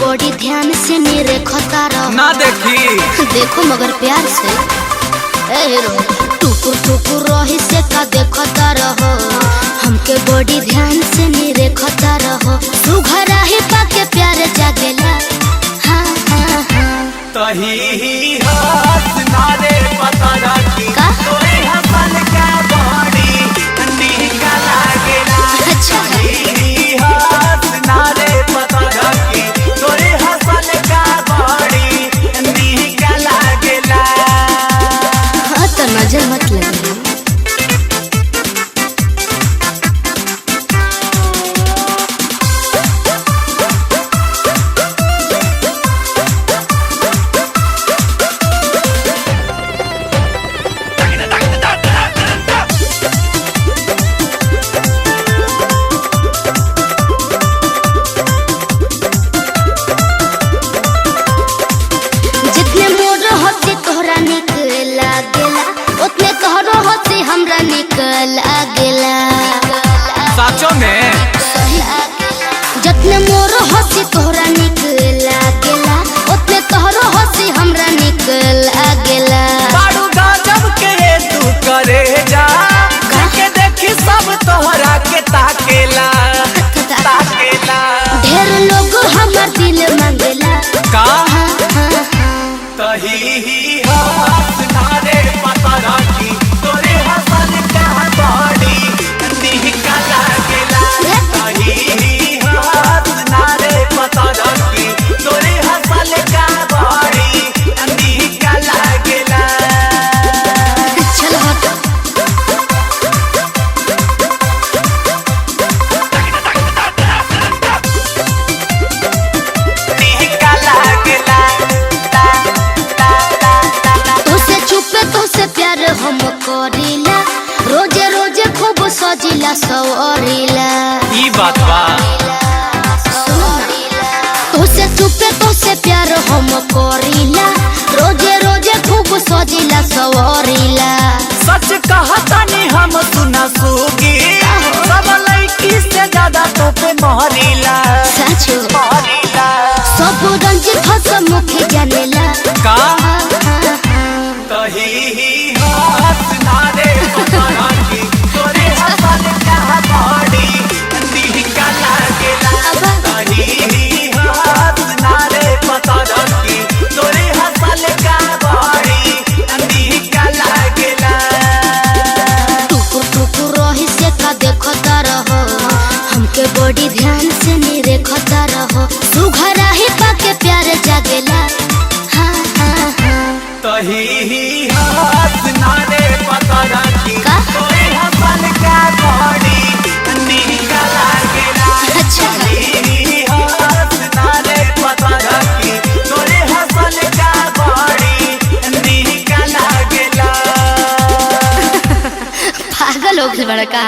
बड़ी ध्यान से मेरे खता रहो ना देखी देखो मगर प्यार से ए हीरो टुकुर टुकुर रही से का देखता रहो हमके बड़ी ध्यान से मेरे खता रहो सुघरा ही पाके प्यार जागेला हाँ हाँ हाँ तही हाथ नारे पता रखी का? तोरे हसन का बॉडी निका लागेला अच्छा तही हाथ नारे पता रखी तोरे हसन का बॉडी निका लागेला। हाँ तो नजर मत लगे हमरा निकल आगेला साचो में जतने मोर हंसी तोहरा निकल आगेला उतने तोहरो हंसी हमरा निकल आगेला बारू गजब के तू करे जा के देखी सब तोहरा के ताकेला ताकेला ढेर लोग हमर दिल मांगेला का तही हाथ नारे पता रखी तोरे हसन का बॉडी निका लागेला तही हाथ नारे पता रखी तोरे हसन का बॉडी निका लागेला। चल हट निका लागेला तोसे छुपे तोसे प्यार हम करीला रोजे रोजे खूब सजिला सवरीला ई बात बा तोसे छुपे तोसे प्यार हम करीला रोजे रोजे खूब सजिला सवरीला सच कहतानी हम सुना सूगी सब लड़की से ज्यादा तो पे मोहरीला सच मोहरीला सब रंजित हंस मुखे जानेला का तही हाथ नारे पता रखी तोरे हसन का बॉडी निका लागेला तही हाथ नारे पता रखी तोरे हसन का बॉडी निका लागेला। टुकुर टुकुर रही से का देखता रहो हमके बड़ी ध्यान से मेरे खता रहो सुघरा ही पाके प्यार जागेला हाँ हाँ हाँ तही हाथ नारे पता रखी का? तोरे हसन का बॉडी निका लागेला अच्छा तही हाथ नारे पता रखी तोरे हसन का बॉडी निका लागेला। पागल हो गए बड़ा का